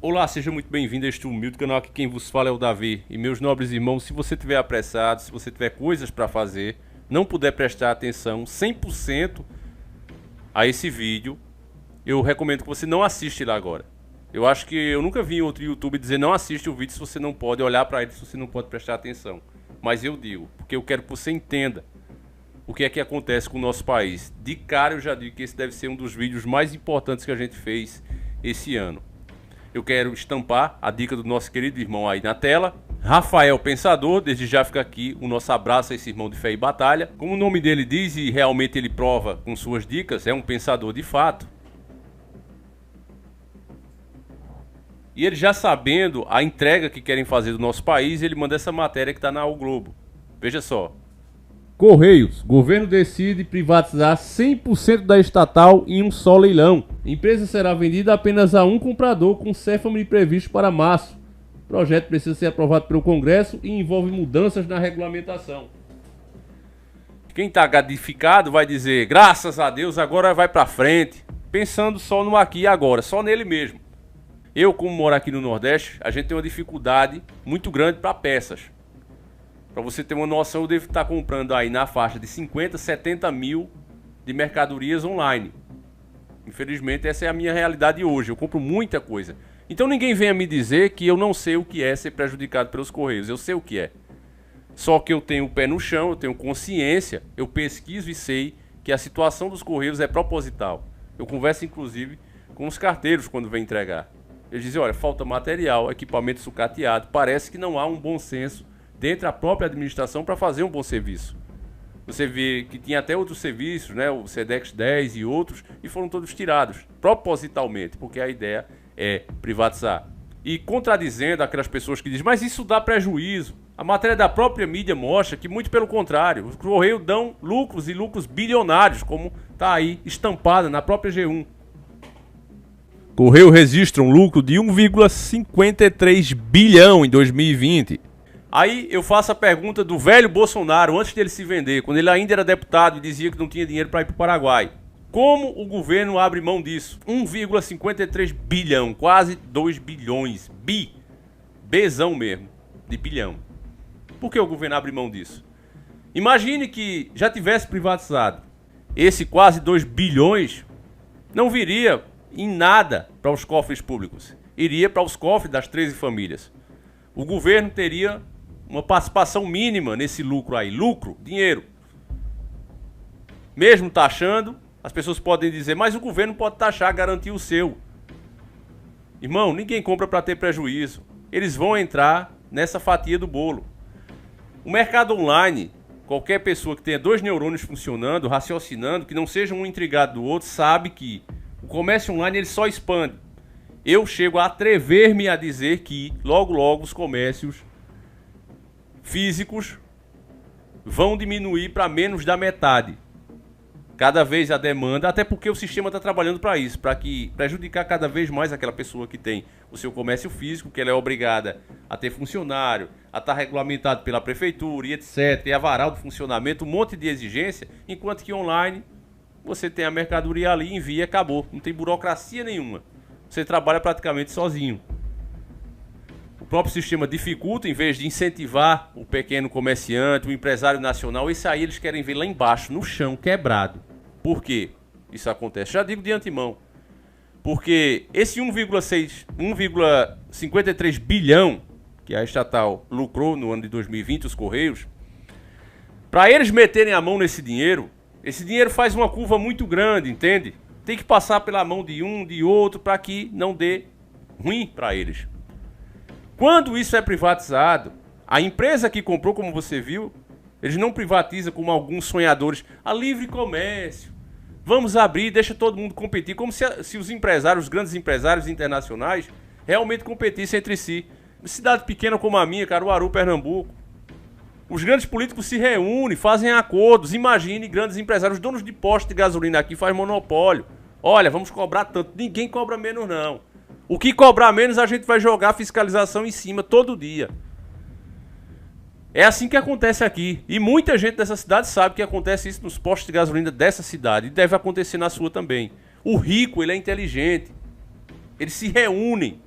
Olá, seja muito bem-vindo a este humilde canal. Aqui quem vos fala é o Davi. E meus nobres irmãos, se você estiver apressado, se você tiver coisas para fazer, não puder prestar atenção 100% a esse vídeo, eu recomendo que você não assista ele agora. Eu acho que eu nunca vi em outro YouTube dizer não assiste o vídeo se você não pode olhar para ele, se você não pode prestar atenção. Mas eu digo, porque eu quero que você entenda o que é que acontece com o nosso país. De cara eu já digo que esse deve ser um dos vídeos mais importantes que a gente fez esse ano. Eu quero estampar a dica do nosso querido irmão aí na tela. Rafael Pensador, desde já fica aqui o nosso abraço a esse irmão de fé e batalha. Como o nome dele diz e realmente ele prova com suas dicas, é um pensador de fato. E ele já sabendo a entrega que querem fazer do nosso país, ele manda essa matéria que está na O Globo. Veja só. Correios. Governo decide privatizar 100% da estatal em um só leilão. Empresa será vendida apenas a um comprador, com CFM previsto para março. O projeto precisa ser aprovado pelo Congresso e envolve mudanças na regulamentação. Quem está gadificado vai dizer, graças a Deus, agora vai para frente. Pensando só no aqui e agora, só nele mesmo. Eu, como moro aqui no Nordeste, a gente tem uma dificuldade muito grande para peças. Para você ter uma noção, eu devo estar comprando aí na faixa de 50, 70 mil de mercadorias online. Infelizmente, essa é a minha realidade hoje. Eu compro muita coisa. Então ninguém venha me dizer que eu não sei o que é ser prejudicado pelos Correios. Eu sei o que é. Só que eu tenho o pé no chão, eu tenho consciência, eu pesquiso e sei que a situação dos Correios é proposital. Eu converso, inclusive, com os carteiros quando vem entregar. Eles dizem, olha, falta material, equipamento sucateado. Parece que não há um bom senso dentro da própria administração para fazer um bom serviço. Você vê que tinha até outros serviços, né, o Sedex 10 e outros, e foram todos tirados, propositalmente, porque a ideia é privatizar. E contradizendo aquelas pessoas que dizem, mas isso dá prejuízo. A matéria da própria mídia mostra que, muito pelo contrário, os Correios dão lucros e lucros bilionários, como está aí estampada na própria G1. Correio registra um lucro de 1,53 bilhão em 2020. Aí eu faço a pergunta do velho Bolsonaro, antes dele se vender, quando ele ainda era deputado e dizia que não tinha dinheiro para ir para o Paraguai. Como o governo abre mão disso? 1,53 bilhão, quase 2 bilhões. Bezão mesmo, de bilhão. Por que o governo abre mão disso? Imagine que já tivesse privatizado. Esse quase 2 bilhões não viria em nada para os cofres públicos. Iria para os cofres das 13 famílias. O governo teria uma participação mínima nesse lucro aí. Lucro, dinheiro. Mesmo taxando, as pessoas podem dizer, mas o governo pode taxar, garantir o seu. Irmão, ninguém compra para ter prejuízo. Eles vão entrar nessa fatia do bolo. O mercado online, qualquer pessoa que tenha 2 neurônios funcionando, raciocinando, que não seja um intrigado do outro, sabe que o comércio online ele só expande. Eu chego a atrever-me a dizer que logo logo os comércios físicos vão diminuir para menos da metade. Cada vez a demanda, até porque o sistema está trabalhando para isso, para prejudicar cada vez mais aquela pessoa que tem o seu comércio físico, que ela é obrigada a ter funcionário, a estar regulamentado pela prefeitura e etc, e avarar o funcionamento, um monte de exigência, enquanto que online você tem a mercadoria ali, envia e acabou, não tem burocracia nenhuma. Você trabalha praticamente sozinho. O próprio sistema dificulta, em vez de incentivar o pequeno comerciante, o empresário nacional, isso aí eles querem ver lá embaixo, no chão, quebrado. Por quê isso acontece? Já digo de antemão. Porque esse 1,53 bilhão que a estatal lucrou no ano de 2020, os Correios, para eles meterem a mão nesse dinheiro, esse dinheiro faz uma curva muito grande, entende? Tem que passar pela mão de um, de outro, para que não dê ruim para eles. Quando isso é privatizado, a empresa que comprou, como você viu, eles não privatizam como alguns sonhadores, a livre comércio. Vamos abrir, deixa todo mundo competir, como se os empresários, os grandes empresários internacionais, realmente competissem entre si. Uma cidade pequena como a minha, Caruaru, Pernambuco. Os grandes políticos se reúnem, fazem acordos. Imagine grandes empresários, donos de postos de gasolina aqui, faz monopólio. Olha, vamos cobrar tanto. Ninguém cobra menos, não. O que cobrar menos, a gente vai jogar fiscalização em cima todo dia. É assim que acontece aqui. E muita gente dessa cidade sabe que acontece isso nos postos de gasolina dessa cidade. E deve acontecer na sua também. O rico, ele é inteligente. Eles se reúnem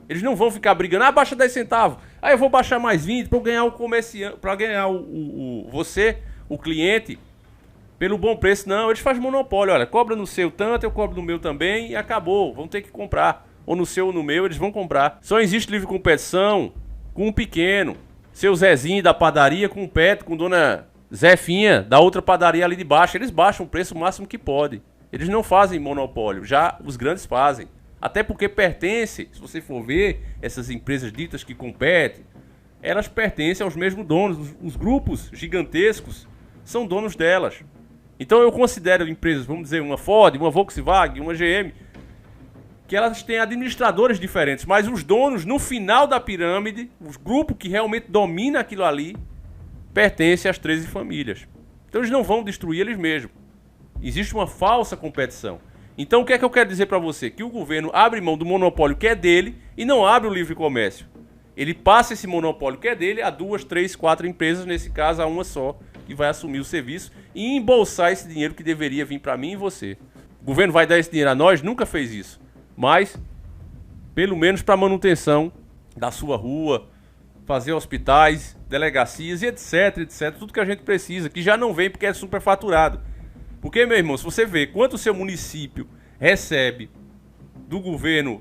Eles não vão ficar brigando, ah, baixa 10 centavos, aí eu vou baixar mais 20 para ganhar o comerciante, para ganhar você, o cliente, pelo bom preço. Não, eles fazem monopólio, olha, cobra no seu tanto, eu cobro no meu também e acabou, vão ter que comprar. Ou no seu ou no meu, eles vão comprar. Só existe livre competição com um pequeno. Seu Zezinho da padaria com o Petro, com dona Zefinha da outra padaria ali de baixo. Eles baixam o preço máximo que pode. Eles não fazem monopólio, já os grandes fazem. Até porque pertence, se você for ver, essas empresas ditas que competem, elas pertencem aos mesmos donos. Os grupos gigantescos são donos delas. Então eu considero empresas, vamos dizer, uma Ford, uma Volkswagen, uma GM, que elas têm administradores diferentes, mas os donos, no final da pirâmide, os grupos que realmente dominam aquilo ali, pertencem às 13 famílias. Então eles não vão destruir eles mesmos. Existe uma falsa competição. Então o que é que eu quero dizer para você? Que o governo abre mão do monopólio que é dele e não abre o livre comércio. Ele passa esse monopólio que é dele a 2, 3, 4 empresas, nesse caso a uma só, que vai assumir o serviço e embolsar esse dinheiro que deveria vir para mim e você. O governo vai dar esse dinheiro a nós? Nunca fez isso. Mas, pelo menos para manutenção da sua rua, fazer hospitais, delegacias e etc, etc. Tudo que a gente precisa, que já não vem porque é superfaturado. Porque, meu irmão, se você vê quanto o seu município recebe do governo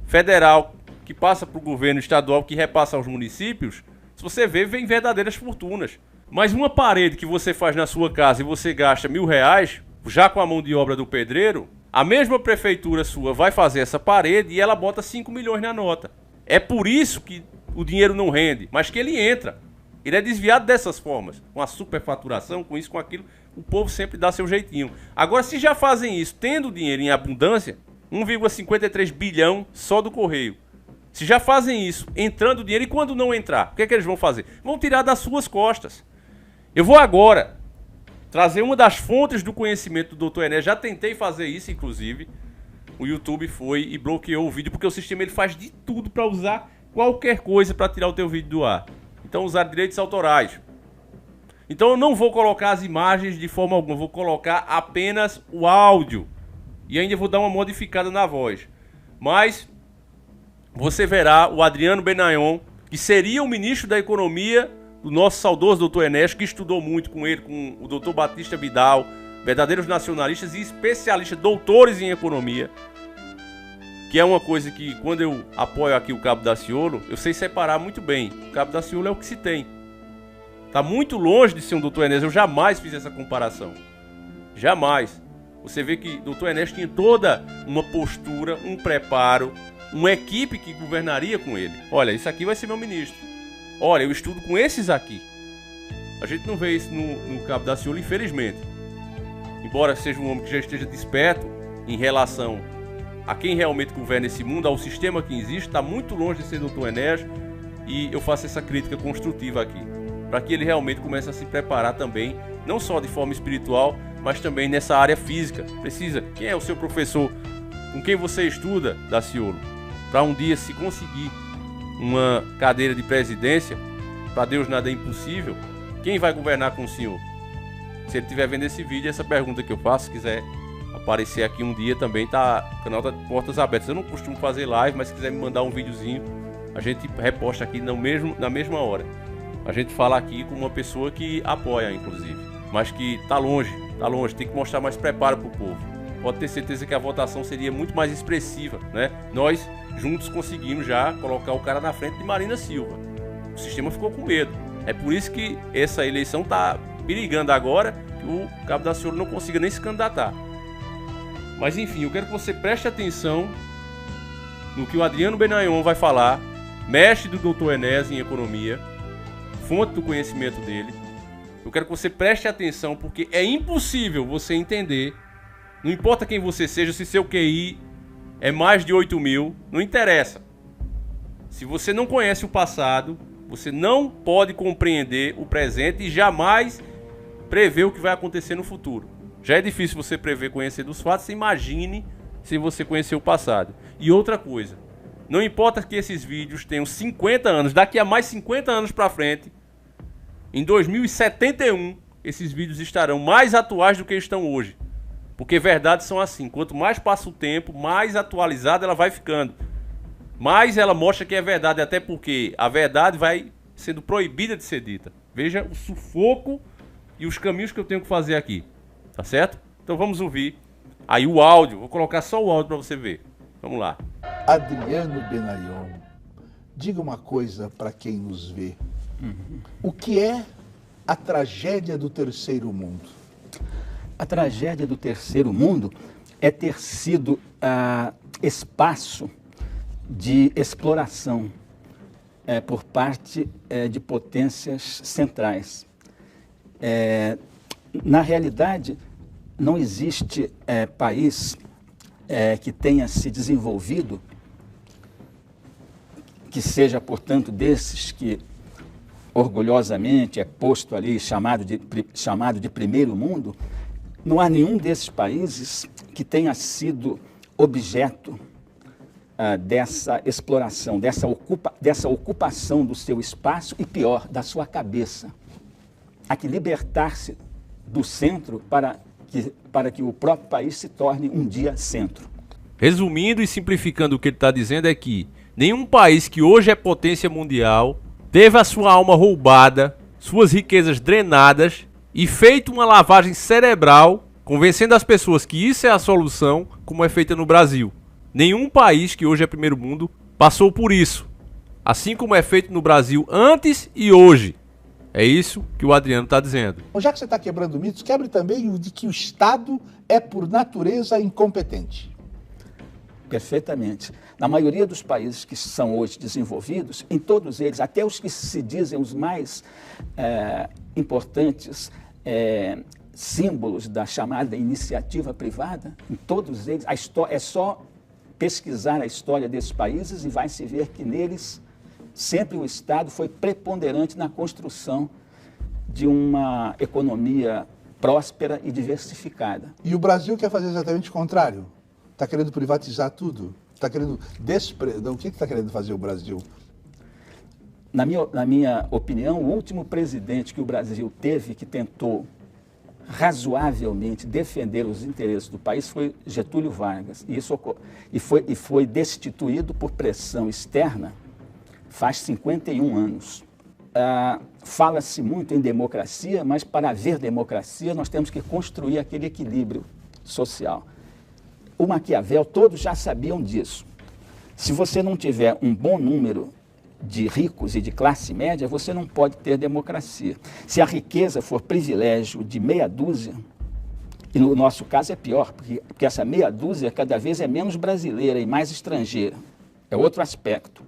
federal, que passa para o governo estadual, que repassa aos municípios, se você vê, vem verdadeiras fortunas. Mas uma parede que você faz na sua casa e você gasta R$1.000, já com a mão de obra do pedreiro, a mesma prefeitura sua vai fazer essa parede e ela bota 5 milhões na nota. É por isso que o dinheiro não rende, mas que ele entra. Ele é desviado dessas formas, com a superfaturação, com isso, com aquilo. O povo sempre dá seu jeitinho. Agora, se já fazem isso, tendo dinheiro em abundância, 1,53 bilhão só do Correio. Se já fazem isso, entrando dinheiro, e quando não entrar, o que é que eles vão fazer? Vão tirar das suas costas. Eu vou agora trazer uma das fontes do conhecimento do Dr. Enéas. Já tentei fazer isso, inclusive. O YouTube foi e bloqueou o vídeo, porque o sistema ele faz de tudo para usar qualquer coisa para tirar o teu vídeo do ar. Então, usar direitos autorais. Então, eu não vou colocar as imagens de forma alguma. Vou colocar apenas o áudio. E ainda vou dar uma modificada na voz. Mas você verá o Adriano Benayon, que seria o ministro da Economia do nosso saudoso Dr. Enéas, que estudou muito com ele, com o Dr. Batista Vidal, verdadeiros nacionalistas e especialistas, doutores em economia, que é uma coisa que, quando eu apoio aqui o Cabo Daciolo, eu sei separar muito bem. O Cabo Daciolo é o que se tem. Está muito longe de ser um Dr. Enéas. Eu jamais fiz essa comparação. Jamais. Você vê que Dr. Enéas tinha toda uma postura, um preparo, uma equipe que governaria com ele. Olha, isso aqui vai ser meu ministro. Olha, eu estudo com esses aqui. A gente não vê isso no Cabo Daciolo, infelizmente. Embora seja um homem que já esteja desperto em relação a quem realmente governa esse mundo, ao sistema que existe, está muito longe de ser Dr. Enéas. E eu faço essa crítica construtiva aqui, para que ele realmente comece a se preparar também, não só de forma espiritual, mas também nessa área física. Precisa. Quem é o seu professor? Com quem você estuda, Daciolo? Para um dia, se conseguir uma cadeira de presidência, para Deus nada é impossível, quem vai governar com o senhor? Se ele estiver vendo esse vídeo, essa pergunta que eu faço, se quiser aparecer aqui um dia também, tá, o canal tá de portas abertas. Eu não costumo fazer live, mas se quiser me mandar um videozinho, a gente reposta aqui na mesma hora. A gente fala aqui com uma pessoa que apoia, inclusive, mas que tá longe, tem que mostrar mais preparo pro povo. Pode ter certeza que a votação seria muito mais expressiva, né? Nós juntos conseguimos já colocar o cara na frente de Marina Silva. O sistema ficou com medo. É por isso que essa eleição tá perigando agora, que o Cabo Daciolo não consiga nem se candidatar. Mas enfim, eu quero que você preste atenção no que o Adriano Benayon vai falar, mestre do Dr. Enéas em economia, fonte do conhecimento dele. Eu quero que você preste atenção, porque é impossível você entender, não importa quem você seja, se seu QI é mais de 8 mil, não interessa. Se você não conhece o passado, você não pode compreender o presente e jamais prever o que vai acontecer no futuro. Já é difícil você prever, conhecer dos fatos, imagine se você conhecer o passado. E outra coisa, não importa que esses vídeos tenham 50 anos, daqui a mais 50 anos para frente, em 2071, esses vídeos estarão mais atuais do que estão hoje. Porque verdades são assim, quanto mais passa o tempo, mais atualizada ela vai ficando. Mas ela mostra que é verdade, até porque a verdade vai sendo proibida de ser dita. Veja o sufoco e os caminhos que eu tenho que fazer aqui. Tá certo? Então vamos ouvir aí o áudio. Vou colocar só o áudio para você ver. Vamos lá. Adriano Benayon, diga uma coisa para quem nos vê. O que é a tragédia do terceiro mundo? A tragédia do terceiro mundo é ter sido espaço de exploração por parte de potências centrais. Na realidade, não existe país que tenha se desenvolvido, que seja, portanto, desses que orgulhosamente é posto ali, chamado de primeiro mundo. Não há nenhum desses países que tenha sido objeto dessa exploração, dessa ocupação do seu espaço e, pior, da sua cabeça. Há que libertar-se do centro para que o próprio país se torne um dia centro. Resumindo e simplificando, o que ele está dizendo é que nenhum país que hoje é potência mundial teve a sua alma roubada, suas riquezas drenadas e feito uma lavagem cerebral, convencendo as pessoas que isso é a solução, como é feita no Brasil. Nenhum país que hoje é primeiro mundo passou por isso, assim como é feito no Brasil antes e hoje. É isso que o Adriano está dizendo. Já que você está quebrando mitos, quebre também o de que o Estado é, por natureza, incompetente. Perfeitamente. Na maioria dos países que são hoje desenvolvidos, em todos eles, até os que se dizem os mais importantes símbolos da chamada iniciativa privada, em todos eles, é só pesquisar a história desses países e vai se ver que neles sempre o Estado foi preponderante na construção de uma economia próspera e diversificada. E o Brasil quer fazer exatamente o contrário. Está querendo privatizar tudo. Está querendo o que está querendo fazer o Brasil? Na minha opinião, o último presidente que o Brasil teve que tentou razoavelmente defender os interesses do país foi Getúlio Vargas. E foi destituído por pressão externa faz 51 anos. Fala-se muito em democracia, mas para haver democracia nós temos que construir aquele equilíbrio social. O Maquiavel, todos já sabiam disso. Se você não tiver um bom número de ricos e de classe média, você não pode ter democracia. Se a riqueza for privilégio de meia dúzia, e no nosso caso é pior, porque essa meia dúzia cada vez é menos brasileira e mais estrangeira. É outro aspecto.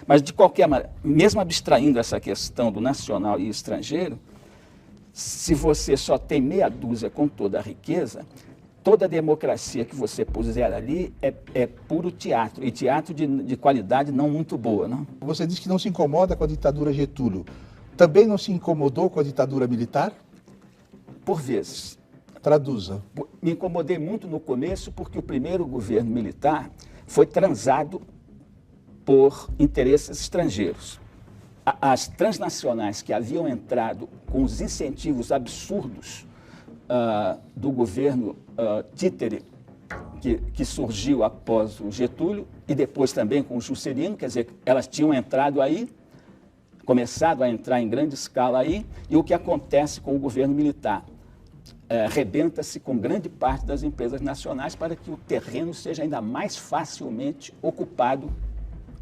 Mas, de qualquer maneira, mesmo abstraindo essa questão do nacional e estrangeiro, se você só tem meia dúzia com toda a riqueza, toda a democracia que você puser ali é puro teatro, e teatro de qualidade não muito boa. Não? Você disse que não se incomoda com a ditadura Getúlio. Também não se incomodou com a ditadura militar? Por vezes. Traduza. Me incomodei muito no começo porque o primeiro governo militar foi transado por interesses estrangeiros. As transnacionais que haviam entrado com os incentivos absurdos do governo títere que surgiu após o Getúlio e depois também com o Juscelino, quer dizer, elas tinham entrado aí, começado a entrar em grande escala aí, e o que acontece com o governo militar? Rebenta-se com grande parte das empresas nacionais para que o terreno seja ainda mais facilmente ocupado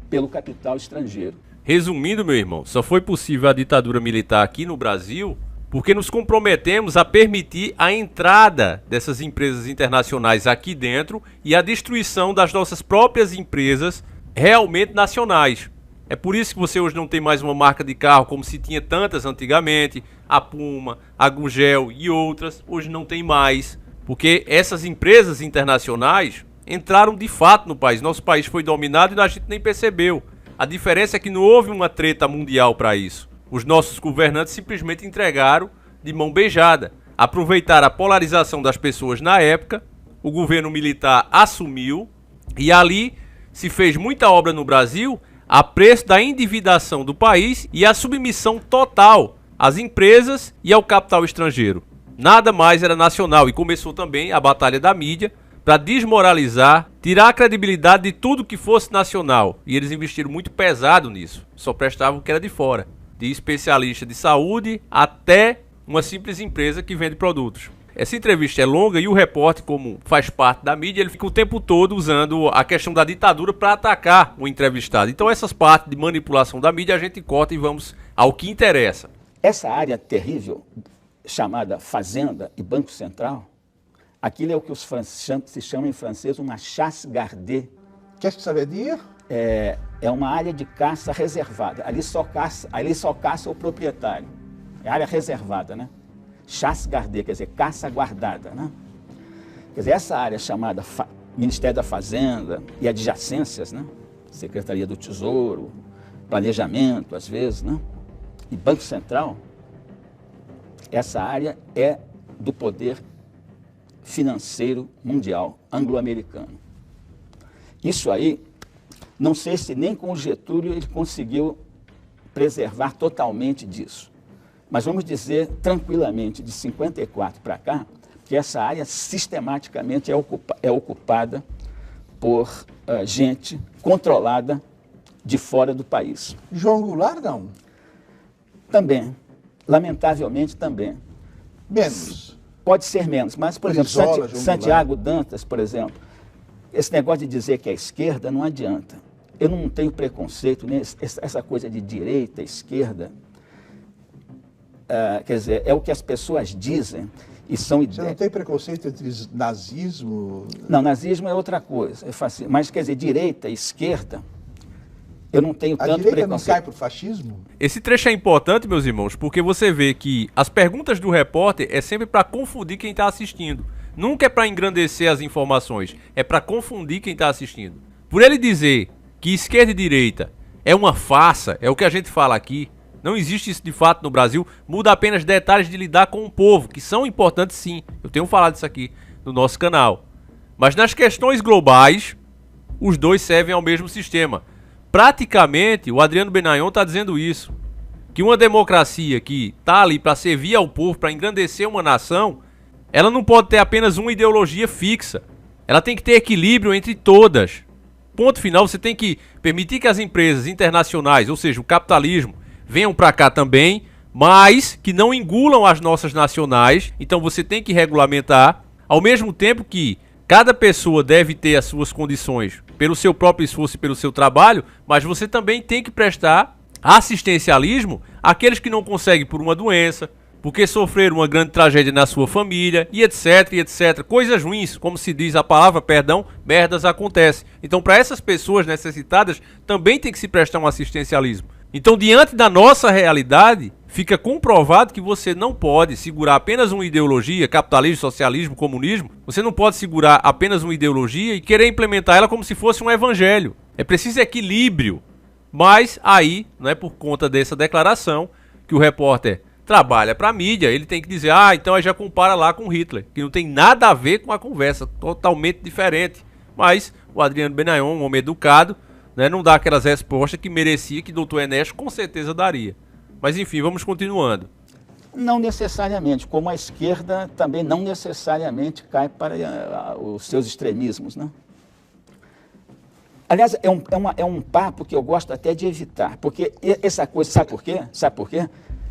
pelo capital estrangeiro. Resumindo, meu irmão, só foi possível a ditadura militar aqui no Brasil porque nos comprometemos a permitir a entrada dessas empresas internacionais aqui dentro e a destruição das nossas próprias empresas realmente nacionais. É por isso que você hoje não tem mais uma marca de carro como se tinha tantas antigamente, a Puma, a Gugel e outras, hoje não tem mais, porque essas empresas internacionais entraram de fato no país. Nosso país foi dominado e a gente nem percebeu. A diferença é que não houve uma treta mundial para isso. Os nossos governantes simplesmente entregaram de mão beijada. Aproveitaram a polarização das pessoas na época, o governo militar assumiu e ali se fez muita obra no Brasil a preço da endividação do país e a submissão total às empresas e ao capital estrangeiro. Nada mais era nacional e começou também a batalha da mídia para desmoralizar, tirar a credibilidade de tudo que fosse nacional. E eles investiram muito pesado nisso. Só prestavam o que era de fora. De especialista de saúde até uma simples empresa que vende produtos. Essa entrevista é longa e o repórter, como faz parte da mídia, ele fica o tempo todo usando a questão da ditadura para atacar o entrevistado. Então essas partes de manipulação da mídia a gente corta e vamos ao que interessa. Essa área terrível, chamada Fazenda e Banco Central, aquilo é o que os franceses se chamam em francês uma chasse gardée. Qu'est-ce que ça veut dire? É uma área de caça reservada. Ali só caça o proprietário. É área reservada, né? Chasse gardée, quer dizer, caça guardada, né? Quer dizer, essa área chamada Ministério da Fazenda e adjacências, né? Secretaria do Tesouro, Planejamento, às vezes, né? E Banco Central, essa área é do poder financeiro mundial, anglo-americano. Isso aí, não sei se nem com o Getúlio ele conseguiu preservar totalmente disso. Mas vamos dizer tranquilamente, de 54 para cá, que essa área sistematicamente é ocupada por gente controlada de fora do país. João Goulart, não? Também, lamentavelmente também. Menos. Pode ser menos, mas, por exemplo, Santiago Dantas, por exemplo, esse negócio de dizer que é esquerda não adianta. Eu não tenho preconceito, né? Essa coisa de direita, esquerda, quer dizer, é o que as pessoas dizem e são ideias. Você não tem preconceito entre nazismo? Não, nazismo é outra coisa, mas quer dizer, direita, esquerda, eu não tenho tanto preconceito. A direita não cai para o fascismo? Esse trecho é importante, meus irmãos, porque você vê que as perguntas do repórter é sempre para confundir quem está assistindo. Nunca é para engrandecer as informações, é para confundir quem está assistindo. Por ele dizer que esquerda e direita é uma farsa, é o que a gente fala aqui, não existe isso de fato no Brasil, muda apenas detalhes de lidar com o povo, que são importantes sim, eu tenho falado isso aqui no nosso canal. Mas nas questões globais, os dois servem ao mesmo sistema. Praticamente, o Adriano Benayon está dizendo isso, que uma democracia que está ali para servir ao povo, para engrandecer uma nação, ela não pode ter apenas uma ideologia fixa, ela tem que ter equilíbrio entre todas. Ponto final, você tem que permitir que as empresas internacionais, ou seja, o capitalismo, venham para cá também, mas que não engulam as nossas nacionais. Então você tem que regulamentar, ao mesmo tempo que cada pessoa deve ter as suas condições pelo seu próprio esforço e pelo seu trabalho, mas você também tem que prestar assistencialismo àqueles que não conseguem por uma doença, porque sofreram uma grande tragédia na sua família, e etc, e etc. Coisas ruins, como se diz a palavra, perdão, merdas acontecem. Então, para essas pessoas necessitadas, também tem que se prestar um assistencialismo. Então, diante da nossa realidade, fica comprovado que você não pode segurar apenas uma ideologia, capitalismo, socialismo, comunismo. Você não pode segurar apenas uma ideologia e querer implementar ela como se fosse um evangelho. É preciso equilíbrio. Mas aí, não é por conta dessa declaração que o repórter trabalha para a mídia, ele tem que dizer, então aí já compara lá com Hitler, que não tem nada a ver com a conversa, totalmente diferente. Mas o Adriano Benayon, um homem educado, né, não dá aquelas respostas que merecia, que o doutor Enéas com certeza daria. Mas enfim, vamos continuando. Não necessariamente, como a esquerda também não necessariamente cai para os seus extremismos, né? Aliás, é um papo que eu gosto até de evitar, porque essa coisa, sabe por quê? Sabe por quê?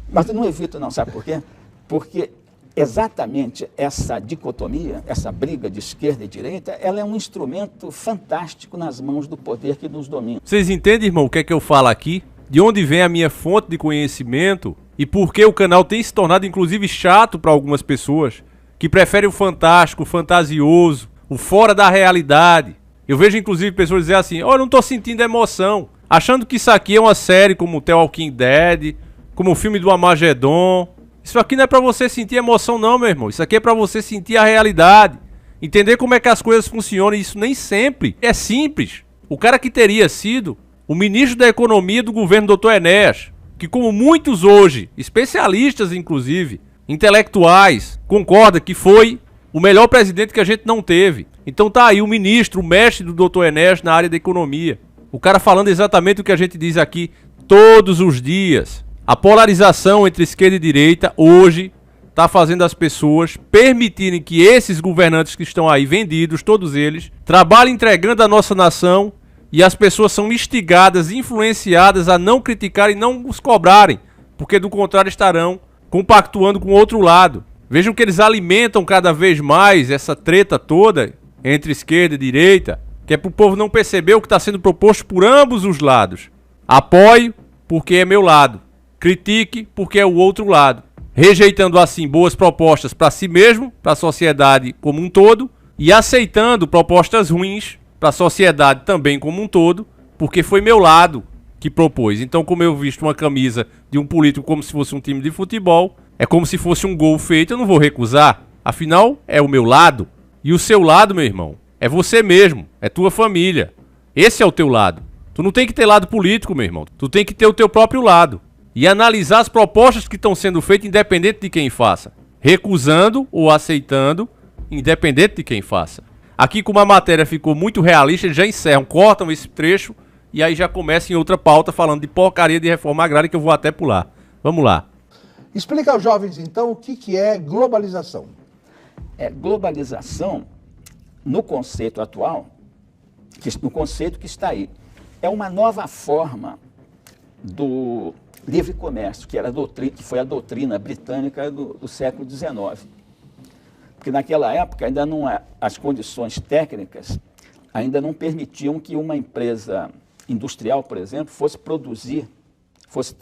Mas eu não evito não, sabe por quê? Porque exatamente essa dicotomia, essa briga de esquerda e direita, ela é um instrumento fantástico nas mãos do poder que nos domina. Vocês entendem, irmão, o que é que eu falo aqui? De onde vem a minha fonte de conhecimento e por que o canal tem se tornado, inclusive, chato para algumas pessoas que preferem o fantástico, o fantasioso, o fora da realidade. Eu vejo, inclusive, pessoas dizer assim, eu não tô sentindo emoção, achando que isso aqui é uma série como The Walking Dead, como o filme do Armagedon. Isso aqui não é pra você sentir emoção não, meu irmão. Isso aqui é pra você sentir a realidade. Entender como é que as coisas funcionam. E isso nem sempre é simples. O cara que teria sido o ministro da Economia do governo Dr. Enéas, que como muitos hoje, especialistas inclusive, intelectuais, concorda que foi o melhor presidente que a gente não teve. Então tá aí o ministro, o mestre do Dr. Enéas na área da economia. O cara falando exatamente o que a gente diz aqui todos os dias. A polarização entre esquerda e direita hoje está fazendo as pessoas permitirem que esses governantes que estão aí vendidos, todos eles, trabalhem entregando a nossa nação e as pessoas são instigadas, influenciadas a não criticarem e não os cobrarem, porque do contrário estarão compactuando com o outro lado. Vejam que eles alimentam cada vez mais essa treta toda entre esquerda e direita, que é para o povo não perceber o que está sendo proposto por ambos os lados. Apoie porque é meu lado, critique porque é o outro lado, rejeitando assim boas propostas para si mesmo, para a sociedade como um todo, e aceitando propostas ruins para a sociedade também como um todo, porque foi meu lado que propôs. Então, como eu visto uma camisa de um político como se fosse um time de futebol, é como se fosse um gol feito, eu não vou recusar. Afinal, é o meu lado. E o seu lado, meu irmão, é você mesmo, é tua família. Esse é o teu lado. Tu não tem que ter lado político, meu irmão. Tu tem que ter o teu próprio lado. E analisar as propostas que estão sendo feitas, independente de quem faça. Recusando ou aceitando, independente de quem faça. Aqui, como a matéria ficou muito realista, eles já encerram, cortam esse trecho e aí já começa em outra pauta falando de porcaria de reforma agrária que eu vou até pular. Vamos lá. Explica aos jovens, então, o que é globalização. Globalização, no conceito atual, no conceito que está aí, é uma nova forma do livre comércio, que foi a doutrina britânica do século XIX. Porque naquela época ainda as condições técnicas ainda não permitiam que uma empresa industrial, por exemplo, fosse produzir, fosse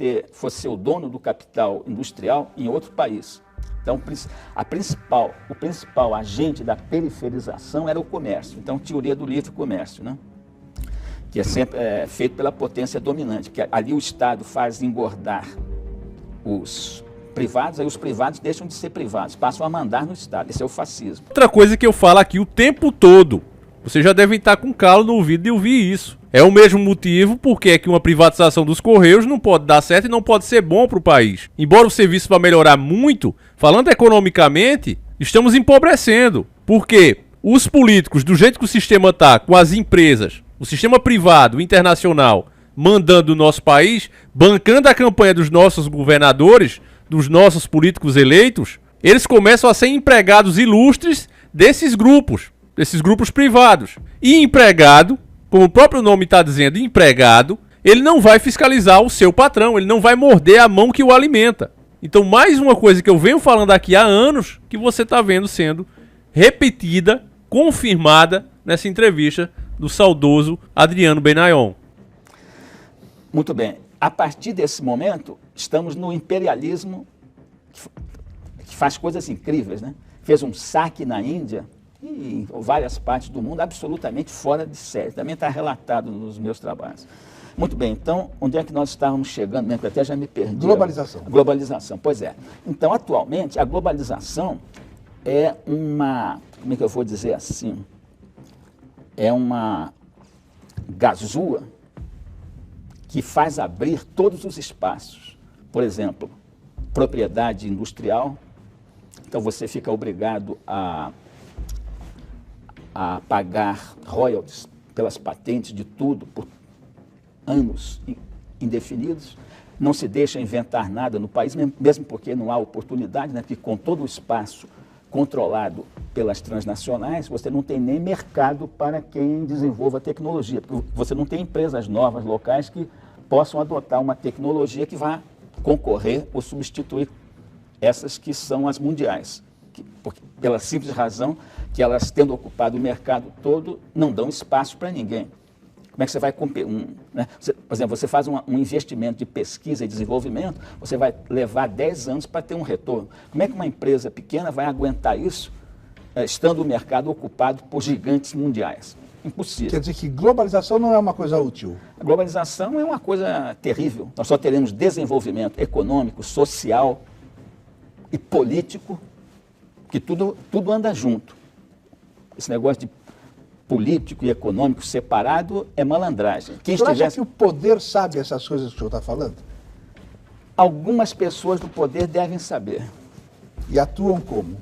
ser o dono do capital industrial em outro país. Então, o principal agente da periferização era o comércio. Então, teoria do livre comércio, né? Que é sempre feito pela potência dominante, que ali o Estado faz engordar os privados, aí os privados deixam de ser privados, passam a mandar no Estado. Esse é o fascismo. Outra coisa que eu falo aqui o tempo todo, vocês já devem estar com calo no ouvido de ouvir isso. É o mesmo motivo porque é que uma privatização dos Correios não pode dar certo e não pode ser bom para o país. Embora o serviço vá melhorar muito, falando economicamente, estamos empobrecendo. Porque os políticos, do jeito que o sistema está, com as empresas, o sistema privado, internacional, mandando o nosso país, bancando a campanha dos nossos governadores, dos nossos políticos eleitos, eles começam a ser empregados ilustres desses grupos privados. E empregado, como o próprio nome está dizendo, empregado, ele não vai fiscalizar o seu patrão, ele não vai morder a mão que o alimenta. Então, mais uma coisa que eu venho falando aqui há anos, que você está vendo sendo repetida, confirmada nessa entrevista do saudoso Adriano Benayon. Muito bem. A partir desse momento, estamos no imperialismo que faz coisas incríveis, né? Fez um saque na Índia e em várias partes do mundo absolutamente fora de série. Também está relatado nos meus trabalhos. Muito bem, então, onde é que nós estávamos chegando? Eu até já me perdi. Globalização. Globalização, pois é. Então, atualmente, a globalização é uma, como é que eu vou dizer assim? É uma gazua que faz abrir todos os espaços. Por exemplo, propriedade industrial. Então, você fica obrigado a pagar royalties pelas patentes de tudo por anos indefinidos. Não se deixa inventar nada no país, mesmo porque não há oportunidade, né? Porque com todo o espaço controlado pelas transnacionais, você não tem nem mercado para quem desenvolva tecnologia, porque você não tem empresas novas, locais, que possam adotar uma tecnologia que vá concorrer ou substituir essas que são as mundiais. Pela simples razão que elas, tendo ocupado o mercado todo, não dão espaço para ninguém. Como é que você vai competir? Né? Por exemplo, você faz um investimento de pesquisa e desenvolvimento, você vai levar 10 anos para ter um retorno. Como é que uma empresa pequena vai aguentar isso, estando o mercado ocupado por gigantes mundiais? Impossível. Quer dizer que globalização não é uma coisa útil? A globalização é uma coisa terrível. Nós só teremos desenvolvimento econômico, social e político, que tudo anda junto. Esse negócio de político e econômico separado é malandragem. Você acha que o poder sabe essas coisas que o senhor está falando? Algumas pessoas do poder devem saber. E atuam como?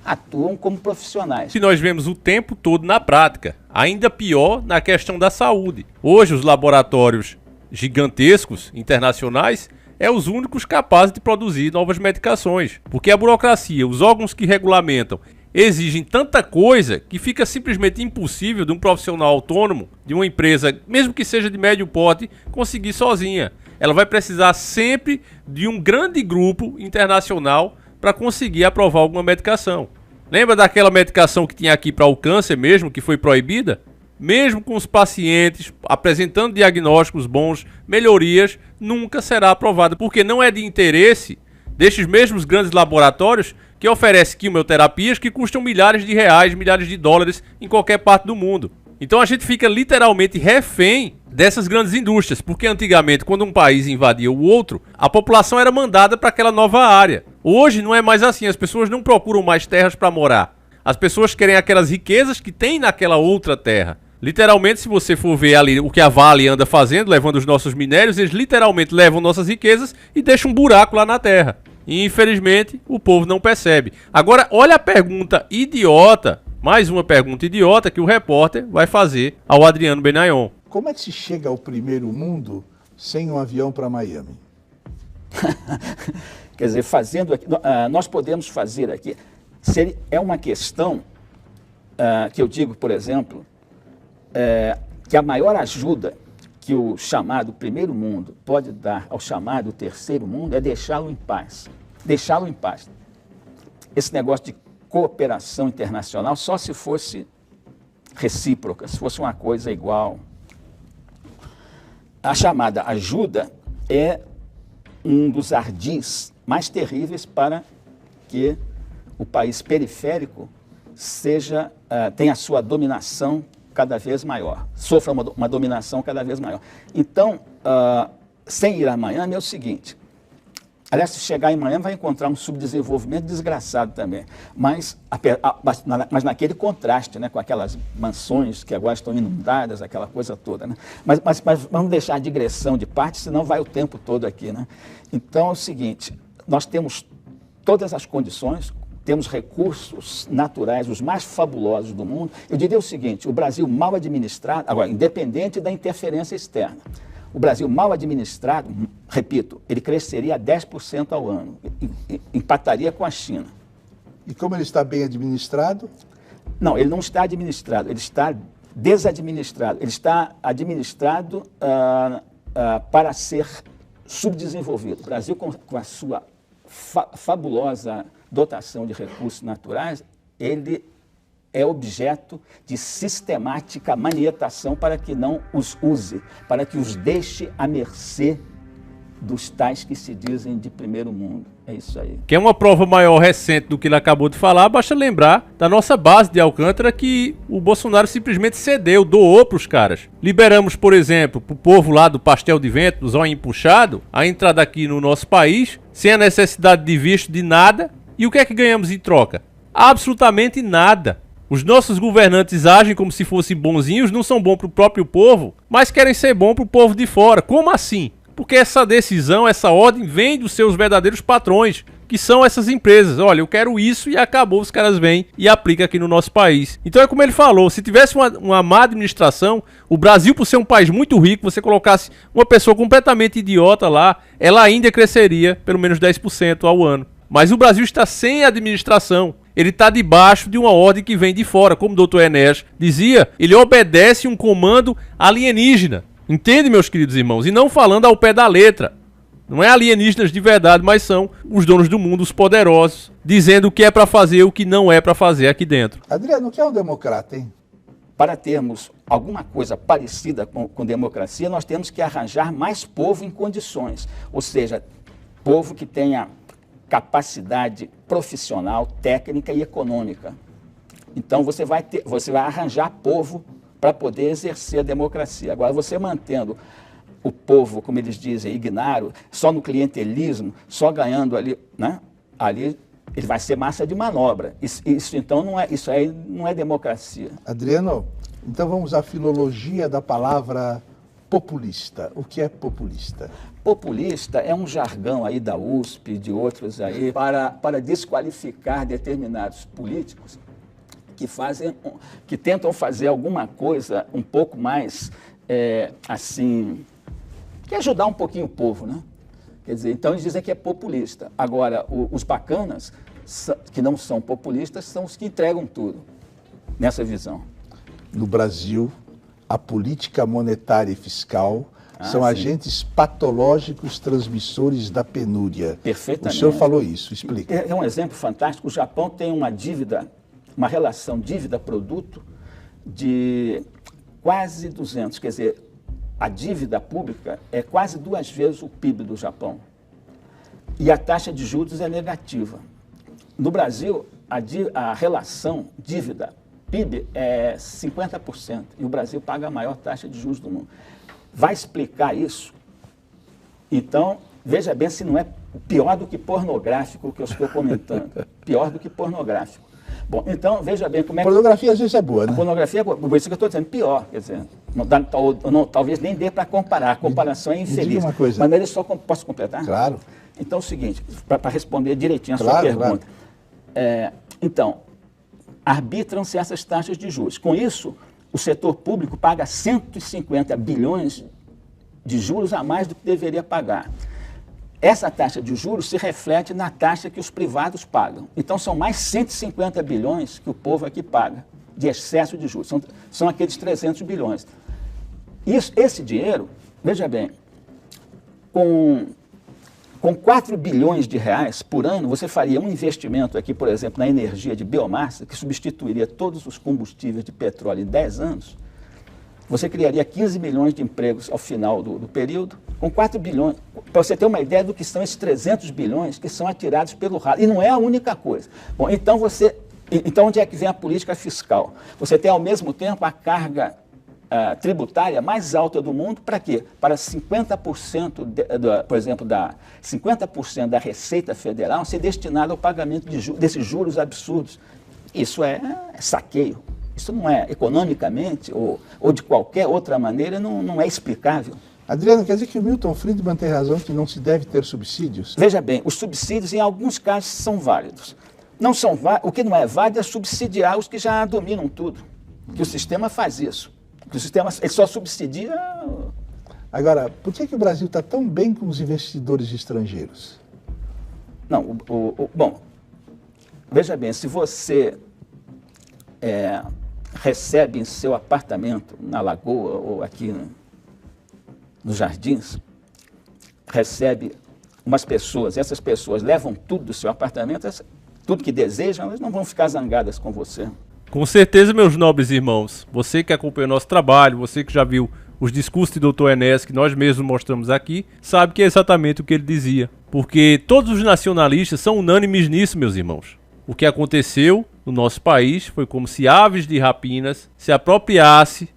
Atuam como profissionais. Que nós vemos o tempo todo na prática. Ainda pior na questão da saúde. Hoje os laboratórios gigantescos, internacionais, é os únicos capazes de produzir novas medicações. Porque a burocracia, os órgãos que regulamentam, exigem tanta coisa que fica simplesmente impossível de um profissional autônomo, de uma empresa, mesmo que seja de médio porte, conseguir sozinha. Ela vai precisar sempre de um grande grupo internacional para conseguir aprovar alguma medicação. Lembra daquela medicação que tinha aqui para o câncer mesmo, que foi proibida? Mesmo com os pacientes apresentando diagnósticos bons, melhorias, nunca será aprovada, porque não é de interesse destes mesmos grandes laboratórios que oferecem quimioterapias que custam milhares de reais, milhares de dólares em qualquer parte do mundo. Então a gente fica literalmente refém dessas grandes indústrias, porque antigamente, quando um país invadia o outro, a população era mandada para aquela nova área. Hoje não é mais assim, as pessoas não procuram mais terras para morar. As pessoas querem aquelas riquezas que tem naquela outra terra. Literalmente, se você for ver ali o que a Vale anda fazendo, levando os nossos minérios, eles literalmente levam nossas riquezas e deixam um buraco lá na terra. E infelizmente, o povo não percebe. Agora, olha a pergunta idiota, mais uma pergunta idiota que o repórter vai fazer ao Adriano Benayon. Como é que se chega ao primeiro mundo sem um avião para Miami? Quer dizer, fazendo aqui, nós podemos fazer aqui, é uma questão que eu digo, por exemplo, que a maior ajuda que o chamado primeiro mundo pode dar ao chamado terceiro mundo é deixá-lo em paz. Deixá-lo em paz. Esse negócio de cooperação internacional só se fosse recíproca, se fosse uma coisa igual. A chamada ajuda é um dos ardis mais terríveis para que o país periférico tenha a sua dominação cada vez maior, sofra uma dominação cada vez maior. Então, sem ir a Miami é o seguinte, aliás, se chegar em Miami vai encontrar um subdesenvolvimento desgraçado também, mas naquele contraste, né, com aquelas mansões que agora estão inundadas, aquela coisa toda. Né? Mas vamos deixar a digressão de parte, senão vai o tempo todo aqui. Né? Então é o seguinte, nós temos todas as condições, temos recursos naturais, os mais fabulosos do mundo. Eu diria o seguinte, o Brasil mal administrado, agora, independente da interferência externa, o Brasil mal administrado, repito, ele cresceria a 10% ao ano, empataria com a China. E como ele está bem administrado? Não, ele não está administrado, ele está desadministrado. Ele está administrado para ser subdesenvolvido. O Brasil, com a sua fabulosa dotação de recursos naturais, ele é objeto de sistemática manietação para que não os use, para que os deixe à mercê dos tais que se dizem de primeiro mundo. É isso aí. Que é uma prova maior recente do que ele acabou de falar, basta lembrar da nossa base de Alcântara que o Bolsonaro simplesmente cedeu, doou para os caras. Liberamos, por exemplo, para o povo lá do Pastel de Vento, do Zóio Empuxado, a entrada aqui no nosso país, sem a necessidade de visto de nada. E o que é que ganhamos em troca? Absolutamente nada. Os nossos governantes agem como se fossem bonzinhos, não são bons para o próprio povo, mas querem ser bons para o povo de fora. Como assim? Porque essa decisão, essa ordem vem dos seus verdadeiros patrões, que são essas empresas. Olha, eu quero isso e acabou, os caras vêm e aplicam aqui no nosso país. Então é como ele falou, se tivesse uma má administração, o Brasil, por ser um país muito rico, você colocasse uma pessoa completamente idiota lá, ela ainda cresceria pelo menos 10% ao ano. Mas o Brasil está sem administração. Ele está debaixo de uma ordem que vem de fora. Como o Dr. Enéas dizia, ele obedece um comando alienígena. Entende, meus queridos irmãos? E não falando ao pé da letra. Não é alienígenas de verdade, mas são os donos do mundo, os poderosos, dizendo o que é para fazer e o que não é para fazer aqui dentro. Adriano, o que é um democrata, hein? Para termos alguma coisa parecida com democracia, nós temos que arranjar mais povo em condições. Ou seja, povo que tenha capacidade profissional, técnica e econômica. Então você vai arranjar povo para poder exercer a democracia. Agora, você mantendo o povo, como eles dizem, ignaro, só no clientelismo, só ganhando ali, né? Ali ele vai ser massa de manobra. Isso aí não é democracia. Adriano, então vamos à filologia da palavra populista. O que é populista? Populista é um jargão aí da USP, de outros aí, para desqualificar determinados políticos que tentam fazer alguma coisa um pouco mais, assim, que ajudar um pouquinho o povo, né? Quer dizer, então eles dizem que é populista. Agora, os bacanas, que não são populistas, são os que entregam tudo, nessa visão. No Brasil, a política monetária e fiscal são agentes patológicos transmissores da penúria. Perfeitamente. O senhor falou isso, explica. É um exemplo fantástico. O Japão tem uma dívida, uma relação dívida-produto de quase 200. Quer dizer, a dívida pública é quase 2 vezes o PIB do Japão. E a taxa de juros é negativa. No Brasil, a relação dívida-PIB é 50%. E o Brasil paga a maior taxa de juros do mundo. Vai explicar isso? Então, veja bem se não é pior do que pornográfico o que eu estou comentando. Pior do que pornográfico. Bom, então, veja bem como é que... Pornografia às vezes é boa, né? A pornografia é boa. Por isso que eu estou dizendo pior. Quer dizer, talvez nem dê para comparar. A comparação é infeliz. Me diga uma coisa. Mas ele só... Posso completar? Claro. Então, é o seguinte, para responder direitinho a sua pergunta. Claro. Então, arbitram-se essas taxas de juros. Com isso, o setor público paga 150 bilhões de juros a mais do que deveria pagar. Essa taxa de juros se reflete na taxa que os privados pagam. Então, são mais 150 bilhões que o povo aqui paga de excesso de juros. São aqueles 300 bilhões. Esse dinheiro, veja bem, com 4 bilhões de reais por ano, você faria um investimento aqui, por exemplo, na energia de biomassa, que substituiria todos os combustíveis de petróleo em 10 anos. Você criaria 15 milhões de empregos ao final do período, com 4 bilhões. Para você ter uma ideia do que são esses 300 bilhões que são atirados pelo ralo. E não é a única coisa. Bom, então onde é que vem a política fiscal? Você tem, ao mesmo tempo, a carga tributária mais alta do mundo, para quê? Para 50%, por exemplo, 50% da Receita Federal ser destinada ao pagamento desses juros absurdos. Isso é saqueio. Isso não é, economicamente ou de qualquer outra maneira, não é explicável. Adriano, quer dizer que o Milton Friedman tem razão que não se deve ter subsídios? Veja bem, os subsídios, em alguns casos, são válidos. O que não é válido é subsidiar os que já dominam tudo. Que o sistema faz isso. O sistema ele só subsidia... Agora, por que o Brasil está tão bem com os investidores estrangeiros? Não, bom, veja bem, se você recebe em seu apartamento, na Lagoa ou aqui nos Jardins, recebe umas pessoas, essas pessoas levam tudo do seu apartamento, tudo que desejam, elas não vão ficar zangadas com você. Com certeza, meus nobres irmãos, você que acompanha o nosso trabalho, você que já viu os discursos de Dr. Enéas que nós mesmos mostramos aqui, sabe que é exatamente o que ele dizia. Porque todos os nacionalistas são unânimes nisso, meus irmãos. O que aconteceu no nosso país foi como se aves de rapinas se apropriasse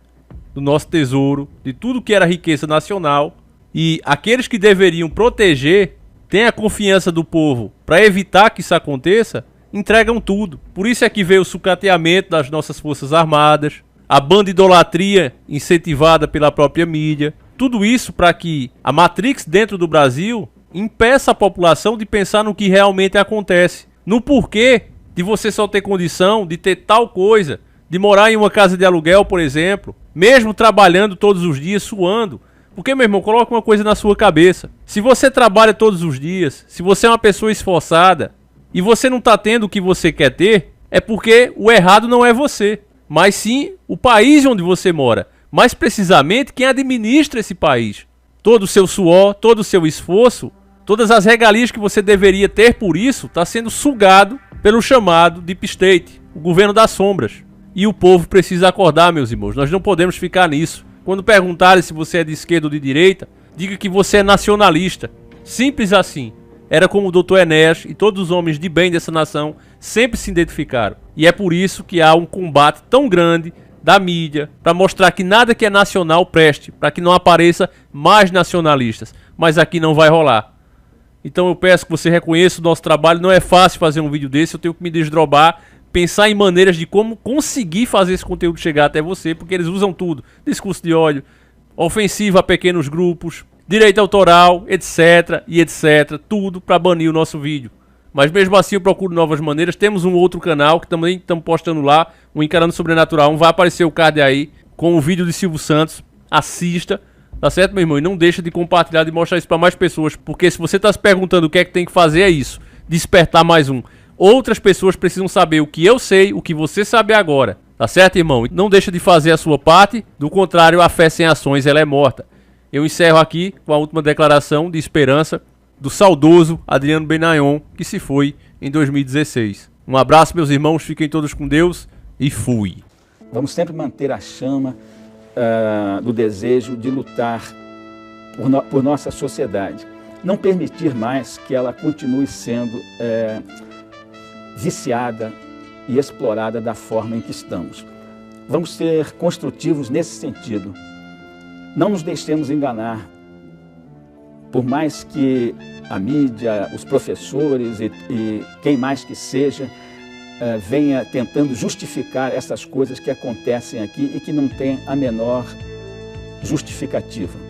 do nosso tesouro, de tudo que era riqueza nacional, e aqueles que deveriam proteger, têm a confiança do povo para evitar que isso aconteça, entregam tudo. Por isso é que veio o sucateamento das nossas forças armadas, a bandidolatria incentivada pela própria mídia. Tudo isso para que a Matrix dentro do Brasil impeça a população de pensar no que realmente acontece. No porquê de você só ter condição de ter tal coisa, de morar em uma casa de aluguel, por exemplo, mesmo trabalhando todos os dias, suando. Porque, meu irmão, coloca uma coisa na sua cabeça. Se você trabalha todos os dias, se você é uma pessoa esforçada, e você não está tendo o que você quer ter, é porque o errado não é você, mas sim o país onde você mora. Mais precisamente, quem administra esse país. Todo o seu suor, todo o seu esforço, todas as regalias que você deveria ter por isso, está sendo sugado pelo chamado Deep State, o governo das sombras. E o povo precisa acordar, meus irmãos. Nós não podemos ficar nisso. Quando perguntarem se você é de esquerda ou de direita, diga que você é nacionalista. Simples assim. Era como o Dr. Enéas e todos os homens de bem dessa nação sempre se identificaram. E é por isso que há um combate tão grande da mídia para mostrar que nada que é nacional preste, para que não apareça mais nacionalistas. Mas aqui não vai rolar. Então eu peço que você reconheça o nosso trabalho. Não é fácil fazer um vídeo desse, eu tenho que me desdobrar, pensar em maneiras de como conseguir fazer esse conteúdo chegar até você, porque eles usam tudo. Discurso de ódio, ofensiva a pequenos grupos, direito autoral, etc, e etc, tudo para banir o nosso vídeo. Mas mesmo assim eu procuro novas maneiras. Temos um outro canal que também estamos postando lá, o Encarando Sobrenatural. Vai aparecer o card aí com o vídeo de Silvio Santos. Assista, Tá certo, meu irmão? E não deixa de compartilhar, de mostrar isso para mais pessoas, porque se você tá se perguntando o que é que tem que fazer, é isso, despertar mais um. Outras pessoas precisam saber o que eu sei, o que você sabe agora. Tá certo, irmão? Não deixa de fazer a sua parte, do contrário, a fé sem ações, ela é morta. Eu encerro aqui com a última declaração de esperança do saudoso Adriano Benayon, que se foi em 2016. Um abraço, meus irmãos, fiquem todos com Deus e fui. Vamos sempre manter a chama do desejo de lutar por nossa sociedade. Não permitir mais que ela continue sendo viciada e explorada da forma em que estamos. Vamos ser construtivos nesse sentido. Não nos deixemos enganar, por mais que a mídia, os professores e quem mais que seja, venha tentando justificar essas coisas que acontecem aqui e que não tem a menor justificativa.